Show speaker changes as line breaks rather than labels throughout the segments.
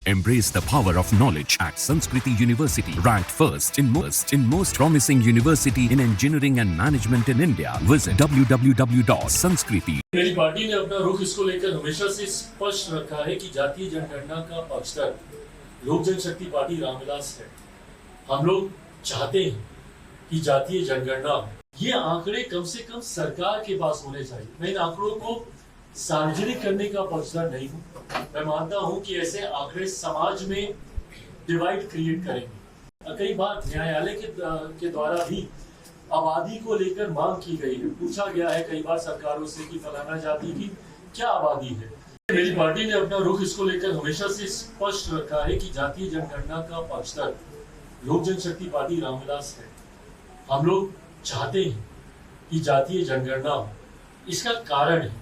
Embrace the power of knowledge at Sanskriti University, ranked first in most promising university in engineering and management in India. Visit www.sanskriti.
मेरी party ने अपना रुख इसको लेकर हमेशा से स्पष्ट रखा है कि जातीय जनगणना का पक्षधर लोक जनशक्ति पार्टी रामविलास है। हम लोग चाहते हैं कि जातीय जनगणना ये आंकड़े कम से कम सरकार के पास होने चाहिए। मैं इन आंकड़ों को सार्वजनिक करने का पक्षधर नहीं हूँ। मैं मानता हूँ कि ऐसे आंकड़े समाज में डिवाइड क्रिएट करेंगे। कई बार न्यायालय के द्वारा भी आबादी को लेकर मांग की गई है। पूछा गया है कई बार सरकारों से कि फलाना जाति की क्या आबादी है। मेरी पार्टी ने अपना रुख इसको लेकर हमेशा से स्पष्ट रखा है कि जातीय जनगणना का पक्षधर लोक जनशक्ति पार्टी रामविलास है। हम लोग चाहते हैं कि जातीय जनगणना हो। इसका कारण है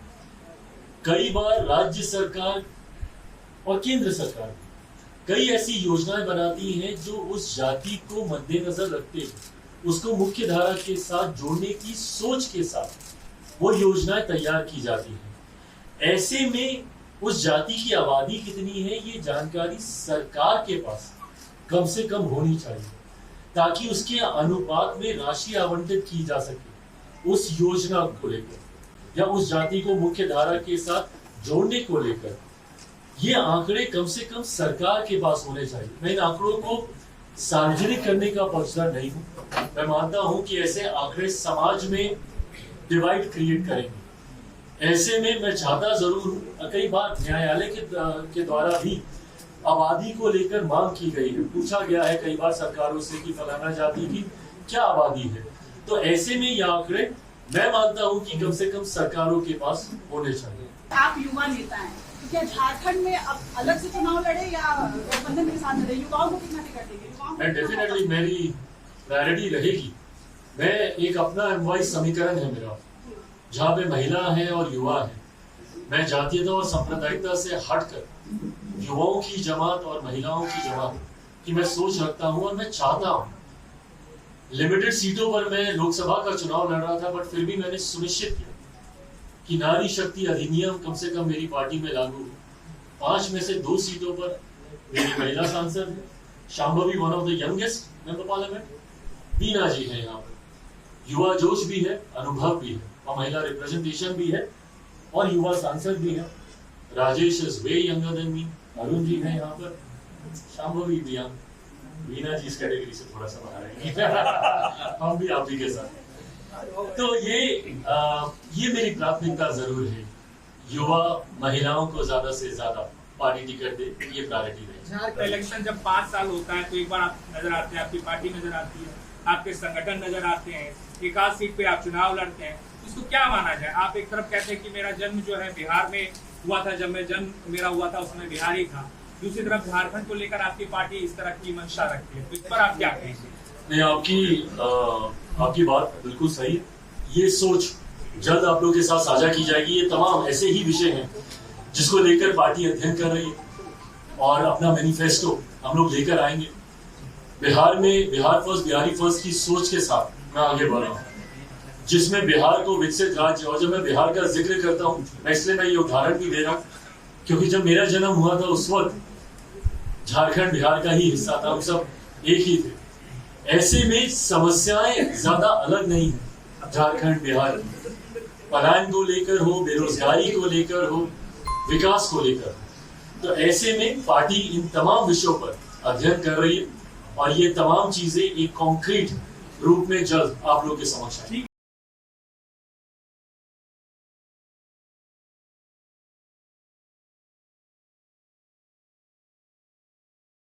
कई बार राज्य सरकार और केंद्र सरकार कई ऐसी योजनाएं बनाती हैं जो उस जाति को मद्देनजर रखते हुए उसको मुख्य धारा के साथ जोड़ने की सोच के साथ वो योजनाएं तैयार की जाती हैं। ऐसे में उस जाति की आबादी कितनी है ये जानकारी सरकार के पास कम से कम होनी चाहिए, ताकि उसके अनुपात में राशि आवंटित की जा सके उस योजना को लेकर या उस जाति को मुख्य धारा के साथ जोड़ने को लेकर। ये आंकड़े कम से कम सरकार के पास होने चाहिए। मैं इन आंकड़ों को सार्वजनिक करने का पक्षधर नहीं हूँ। मैं मानता हूँ कि ऐसे आंकड़े समाज में डिवाइड क्रिएट करेंगे। ऐसे में मैं चाहता जरूर हूँ, कई बार न्यायालय के द्वारा भी आबादी को लेकर मांग की गई है। पूछा गया है कई बार सरकारों से कि फलाना जाति की क्या आबादी है। तो ऐसे में ये आंकड़े मैं मानता हूँ कि कम से कम सरकारों के पास होने चाहिए।
आप युवा नेता हैं, तो क्या झारखंड में अब अलग से चुनाव लड़े या गठबंधन के साथ लड़े? युवाओं को कितना टिकट देंगे?
डेफिनेटली मेरी प्रायोरिटी रहेगी। मैं एक अपना एमवाई समीकरण है मेरा, जहाँ पे महिला है और युवा है। मैं जातीयता और सांप्रदायिकता से हटकर युवाओं की जमात और महिलाओं की जमात की मैं सोच रखता हूँ और मैं चाहता हूँ। लिमिटेड सीटों पर मैं लोकसभा का चुनाव लड़ रहा था, बट फिर भी मैंने सुनिश्चित किया कि नारी शक्ति अधिनियम कम से कम मेरी पार्टी में लागू हो। 5 में से 2 सीटों पर मेरी महिला सांसद है। Shambhavi one of the youngest member parliament. Bina ji है यहाँ पर। युवा जोश भी है, अनुभव भी है और महिला रिप्रेजेंटेशन भी है और युवा सांसद भी है। Rajesh is way younger than me. Arun ji है यहाँ पर। शांभवी भी यहाँ। बीना जी इस कैटेगरी से थोड़ा सा बाहर है। हम भी आप ही के साथ। तो ये मेरी प्राथमिकता जरूर है। युवा महिलाओं को ज्यादा से ज्यादा पार्टी टिकट दे, ये प्रायोरिटी रही।
झारखंड इलेक्शन जब 5 साल होता है तो एक बार आप नजर आते हैं, आपकी पार्टी नजर आती है, आपके संगठन नजर आते हैं, एक आध सीट पे आप चुनाव लड़ते हैं। इसको क्या माना जाए? आप एक तरफ कहते हैं कि मेरा जन्म जो है बिहार में हुआ था, जब मैं जन्म मेरा हुआ था उसमें बिहारी था। दूसरी तरफ झारखंड को लेकर आपकी पार्टी इस तरह की मंशा रखती है, तो इस पर आप क्या कहेंगे?
नहीं, आपकी बात बिल्कुल सही है। ये सोच जल्द आप लोगों के साथ साझा की जाएगी। ये तमाम ऐसे ही विषय हैं जिसको लेकर पार्टी अध्ययन कर रही है और अपना मैनिफेस्टो हम लोग लेकर आएंगे। बिहार में बिहार फर्स्ट, बिहारी फर्स्ट की सोच के साथ मैं आगे बढ़ रहा हूँ, जिसमें बिहार को विकसित राज्य। और जब मैं बिहार का जिक्र करता हूँ, इसलिए मैं ये उदाहरण भी दे रहा हूँ क्योंकि जब मेरा जन्म हुआ था उस वक्त झारखंड बिहार का ही हिस्सा था, हम सब एक ही थे। ऐसे में समस्याएं ज्यादा अलग नहीं है झारखंड बिहार की। पलायन को लेकर हो, बेरोजगारी को लेकर हो, विकास को लेकर हो। तो ऐसे में पार्टी इन तमाम विषयों पर अध्ययन कर रही है और ये तमाम चीजें एक कॉन्क्रीट रूप में जल्द आप लोग के समक्ष आएंगी।